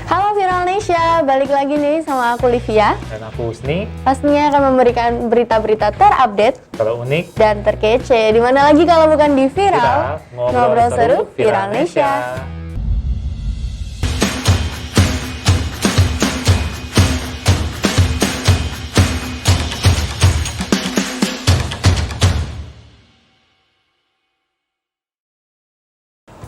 Halo Viralnesia, balik lagi nih sama aku Livia. Dan aku Husni. Pastinya akan memberikan berita-berita terupdate, Terunik, dan terkece. Di mana lagi kalau bukan di Viral, ngobrol seru Viralnesia.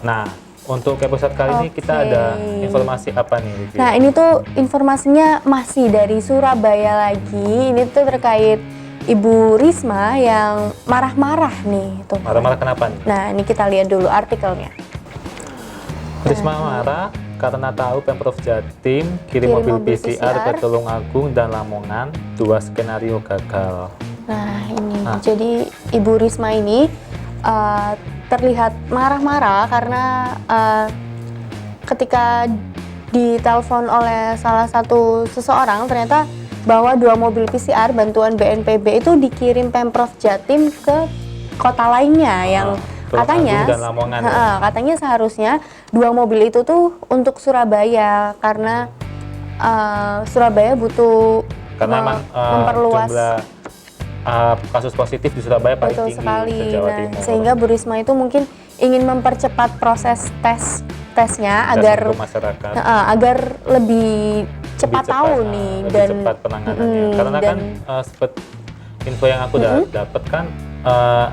Nah, untuk episode kali ini kita ada informasi apa nih, Vivi? Nah, ini tuh informasinya masih dari Surabaya lagi. Ini tuh terkait Ibu Risma yang marah-marah nih. Tuh. Marah-marah kenapa nih? Nah, ini kita lihat dulu artikelnya. Risma marah karena tahu Pemprov Jatim kirim mobil PCR ke Tulungagung dan Lamongan, 2 skenario gagal. Nah, ini. Jadi Ibu Risma ini terlihat marah-marah karena ketika ditelepon oleh salah satu seseorang ternyata bahwa 2 mobil PCR bantuan BNPB itu dikirim Pemprov Jatim ke kota lainnya yang katanya katanya seharusnya 2 mobil itu tuh untuk Surabaya karena Surabaya butuh memperluas kasus positif di Surabaya paling tinggi sekali. Jawa Timur. Sehingga Bu Risma itu mungkin ingin mempercepat proses tesnya agar masyarakat agar lebih cepat tahu nih dan cepat penanganannya. Karena kan seperti info yang aku dapat kan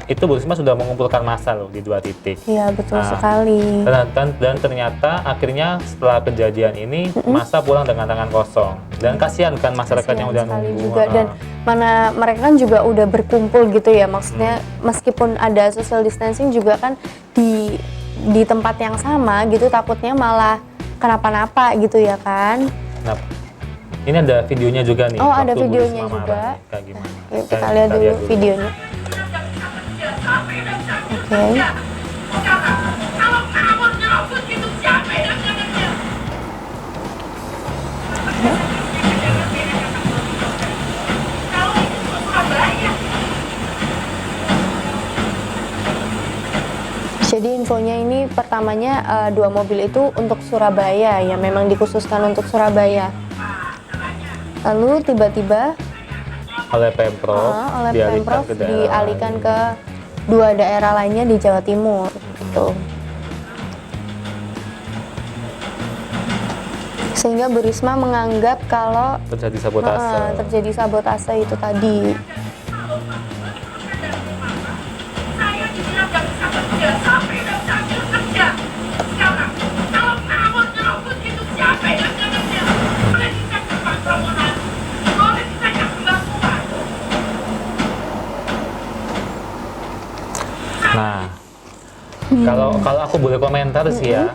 itu Bu Risma sudah mengumpulkan massa loh di 2 titik. Iya, betul sekali. Dan ternyata akhirnya setelah kejadian ini massa pulang dengan tangan kosong. Dan kasihan kan masyarakat yang udah nunggu. Juga. Dan mana mereka kan juga udah berkumpul gitu ya. Maksudnya meskipun ada social distancing juga kan di tempat yang sama gitu, takutnya malah kenapa-napa gitu ya kan. Nah, ini ada videonya juga nih. Oh, ada videonya juga. Kayak gimana? Yuk kita lihat dulu videonya. Oke. Jadi infonya ini pertamanya 2 mobil itu untuk Surabaya ya, memang dikhususkan untuk Surabaya. Lalu tiba-tiba oleh Pemprov dialihkan ke 2 daerah lainnya di Jawa Timur gitu. Sehingga Bu Risma menganggap kalau terjadi sabotase itu tadi. Nah, kalau aku boleh komentar sih ya,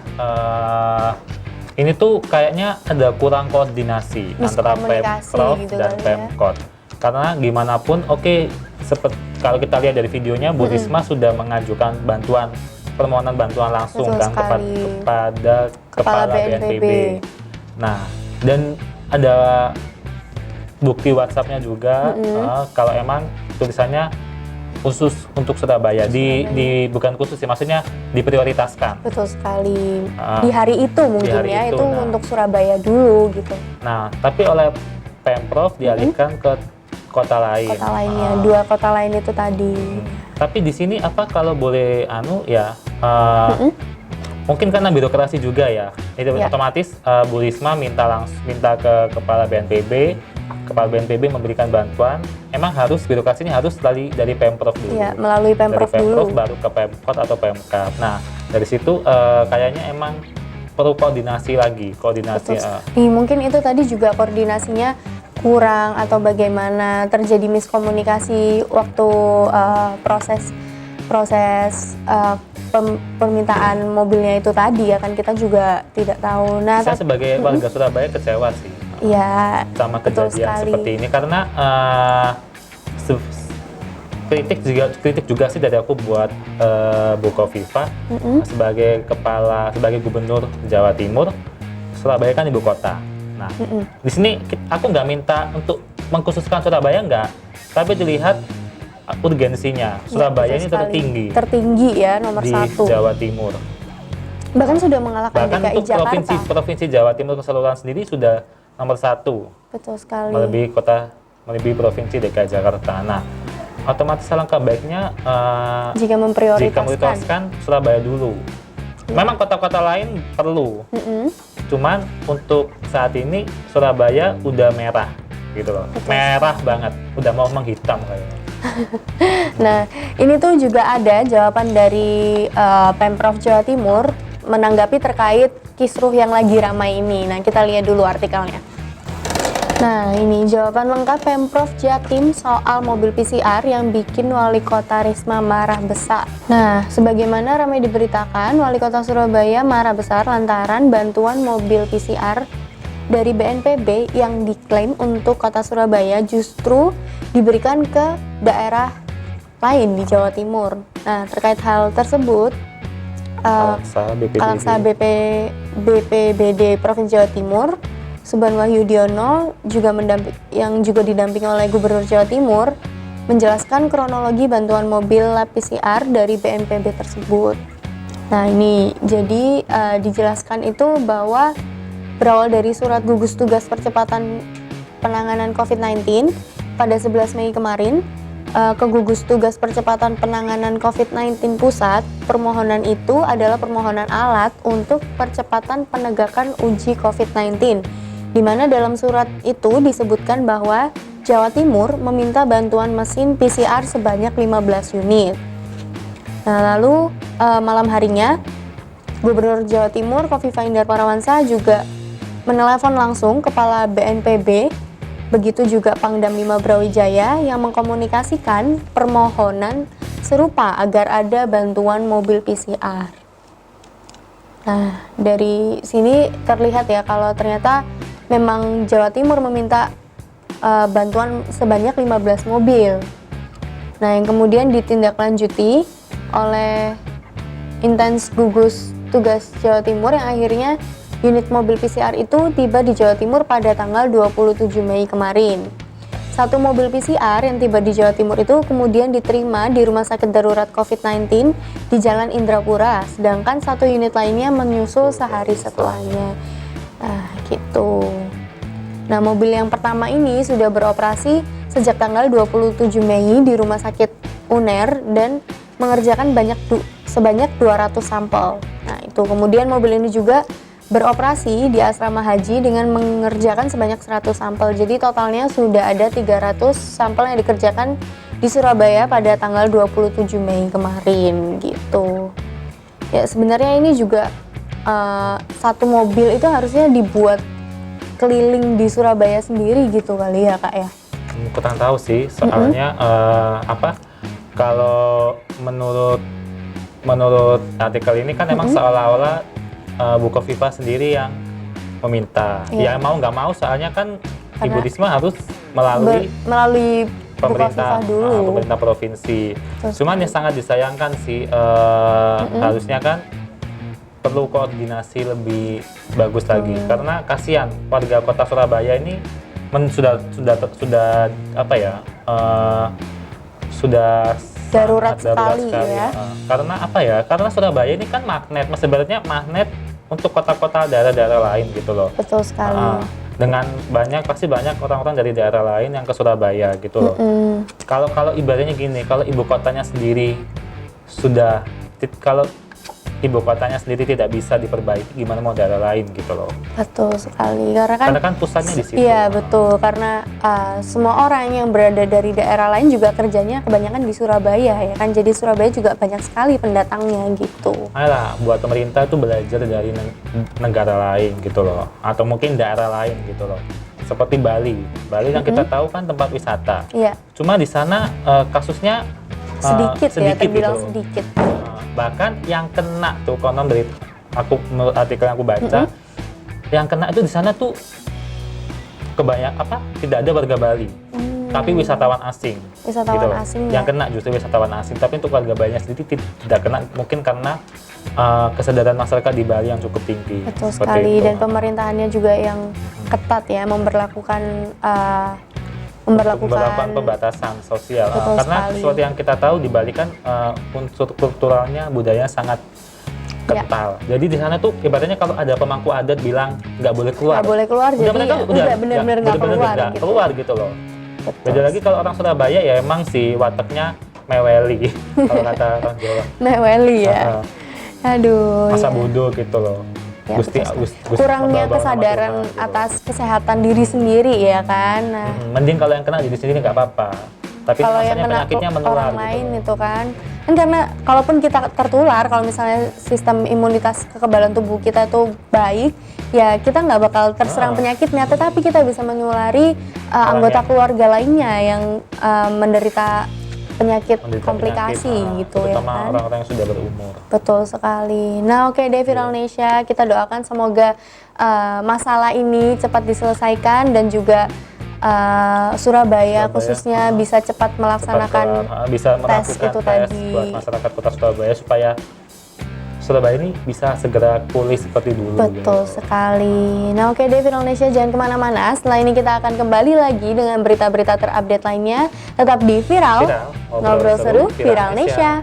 ini tuh kayaknya ada kurang koordinasi antara Pemprov gitu dan Pemkot. Karena gimana pun, seperti kalau kita lihat dari videonya, Bu Risma sudah mengajukan permohonan bantuan langsung kepada Kepala BNPB. Nah, dan ada bukti WhatsApp-nya juga kalau emang tulisannya khusus untuk Surabaya, bukan khusus sih, maksudnya diprioritaskan. Betul sekali. Di hari itu mungkin itu untuk Surabaya dulu gitu. Nah, tapi oleh Pemprov dialihkan ke kota lain. Kota lainnya, 2 kota lain itu tadi. Tapi di sini kalau boleh mungkin karena birokrasi juga ya. Itu otomatis Bu Risma minta ke Kepala BNPB. Kepala BNPB memberikan bantuan, emang birokrasi ini harus dari Pemprov dulu. Iya, melalui Pemprov dulu. Baru ke Pemkot atau Pemkab. Nah, dari situ kayaknya emang perlu koordinasi. Mungkin itu tadi juga koordinasinya kurang atau bagaimana, terjadi miskomunikasi waktu proses permintaan mobilnya itu tadi ya kan, kita juga tidak tahu. Nah, saya sebagai warga Surabaya kecewa sih. Iya, sama kejadian seperti ini karena kritik juga sih dari aku buat Bu Kofifa sebagai gubernur Jawa Timur. Surabaya kan ibu kota. Nah, di sini aku nggak minta untuk mengkhususkan Surabaya tapi dilihat urgensinya. Surabaya ini tertinggi ya, nomor 1 di Jawa Timur. Bahkan sudah mengalahkan Bahkan DKI untuk Jakarta. provinsi Jawa Timur keseluruhan sendiri sudah nomor 1. Betul sekali. Melebihi provinsi DKI Jakarta. Nah, otomatis alangkah baiknya Jika memprioritaskan Surabaya dulu. Memang kota-kota lain perlu. Cuman untuk saat ini Surabaya udah merah gitu loh. Betul. Merah banget, udah mau menghitam kayaknya. Nah, ini tuh juga ada jawaban dari Pemprov Jawa Timur menanggapi terkait kisruh yang lagi ramai ini. Nah, kita lihat dulu artikelnya. Nah, ini jawaban lengkap Pemprov Jatim soal mobil PCR yang bikin Wali Kota Risma marah besar. Nah, sebagaimana ramai diberitakan, Wali Kota Surabaya marah besar lantaran bantuan mobil PCR dari BNPB yang diklaim untuk Kota Surabaya justru diberikan ke daerah lain di Jawa Timur. Nah, terkait hal tersebut, Kalangsa BPBD Provinsi Jawa Timur Subhan Wahyudiono yang juga didampingi oleh Gubernur Jawa Timur menjelaskan kronologi bantuan mobil lab PCR dari BNPB tersebut. Nah, ini jadi dijelaskan itu bahwa berawal dari surat gugus tugas percepatan penanganan COVID-19 pada 11 Mei kemarin ke gugus tugas percepatan penanganan COVID-19 pusat. Permohonan itu adalah permohonan alat untuk percepatan penegakan uji COVID-19, di mana dalam surat itu disebutkan bahwa Jawa Timur meminta bantuan mesin PCR sebanyak 15 unit. Nah, lalu malam harinya Gubernur Jawa Timur Khofifah Indar Parawansa juga menelepon langsung Kepala BNPB, begitu juga Pangdam 5 Brawijaya yang mengkomunikasikan permohonan serupa agar ada bantuan mobil PCR. Nah, dari sini terlihat ya kalau ternyata memang Jawa Timur meminta bantuan sebanyak 15 mobil. Nah, yang kemudian ditindaklanjuti oleh Intens Gugus Tugas Jawa Timur yang akhirnya unit mobil PCR itu tiba di Jawa Timur pada tanggal 27 Mei kemarin. Satu mobil PCR yang tiba di Jawa Timur itu kemudian diterima di Rumah Sakit Darurat COVID-19 di Jalan Indrapura, sedangkan satu unit lainnya menyusul sehari setelahnya. Nah, gitu. Nah, mobil yang pertama ini sudah beroperasi sejak tanggal 27 Mei di Rumah Sakit UNER dan mengerjakan sebanyak 200 sampel. Nah, itu kemudian mobil ini juga beroperasi di asrama haji dengan mengerjakan sebanyak 100 sampel. Jadi totalnya sudah ada 300 sampel yang dikerjakan di Surabaya pada tanggal 27 Mei kemarin gitu. Ya, sebenarnya ini juga satu mobil itu harusnya dibuat keliling di Surabaya sendiri gitu kali ya, Kak ya. Kurang tahu sih, soalnya kalau menurut artikel ini kan emang seolah-olah Bu Khofifah sendiri yang meminta. Ya mau nggak mau, soalnya kan Ibu Risma harus melalui pemerintah dulu, pemerintah provinsi. Cuman yang sangat disayangkan sih, harusnya kan perlu koordinasi lebih bagus lagi, karena kasihan warga Kota Surabaya ini sudah darurat sekali ya. Karena Surabaya ini kan magnet, sebenarnya magnet untuk kota-kota daerah-daerah lain gitu loh. Betul sekali. Dengan pasti banyak orang-orang dari daerah lain yang ke Surabaya gitu loh. Kalau ibaratnya gini, kalau ibu kotanya sendiri kalau ibu kotanya sendiri tidak bisa diperbaiki, gimana mau daerah lain gitu loh. Betul sekali, karena kan pusatnya di situ. Iya, betul, karena semua orang yang berada dari daerah lain juga kerjanya kebanyakan di Surabaya ya kan, jadi Surabaya juga banyak sekali pendatangnya gitu. Ayolah, buat pemerintah tuh belajar dari negara lain gitu loh, atau mungkin daerah lain gitu loh. Seperti Bali yang kita tahu kan tempat wisata. Iya. Cuma di sana kasusnya sedikit ya, terbilang gitu. Sedikit. Bahkan yang kena tuh, konon dari menurut artikel yang aku baca, yang kena itu di sana tuh tidak ada warga Bali, tapi wisatawan asing. Asing yang kena justru wisatawan asing, tapi untuk warga Balinya sendiri tidak kena, mungkin karena kesadaran masyarakat di Bali yang cukup tinggi. Betul sekali, dan pemerintahannya juga yang ketat ya, memperlakukan pembatasan sosial. Karena seperti yang kita tahu di Bali kan unsur kulturalnya, budayanya sangat kental. Jadi di sana tuh ibaratnya kalau ada pemangku adat bilang nggak boleh keluar. Nggak boleh keluar, jadi mereka udah bener-bener nggak keluar gitu loh. Beda lagi kalau orang Surabaya ya emang sih wataknya meweli kalau kata orang Jawa. Meweli ya. Aduh. Masa ya. bodoh gitu loh. Ya, kurangnya kesadaran atas kesehatan diri sendiri ya kan. Nah, mending kalau yang kena diri sendiri nggak apa-apa. Tapi kalau yang kena penyakitnya menular orang lain gitu. itu kan karena kalaupun kita tertular, kalau misalnya sistem imunitas kekebalan tubuh kita tuh baik, ya kita nggak bakal terserang penyakitnya, tetapi kita bisa menulari anggota keluarga lainnya yang menderita penyakit komplikasi gitu ya kan. Orang-orang yang sudah berumur. Betul sekali. Nah oke deh Viralnesia, kita doakan semoga masalah ini cepat diselesaikan dan juga Surabaya khususnya bisa cepat melaksanakan bisa tes itu tadi buat masyarakat kota Surabaya supaya Surabaya ini bisa segera pulih seperti dulu. Betul sekali. Nah oke deh Viralnesia, jangan kemana-mana. Setelah ini kita akan kembali lagi dengan berita-berita terupdate lainnya. Tetap di Viral, ngobrol seru Viralnesia.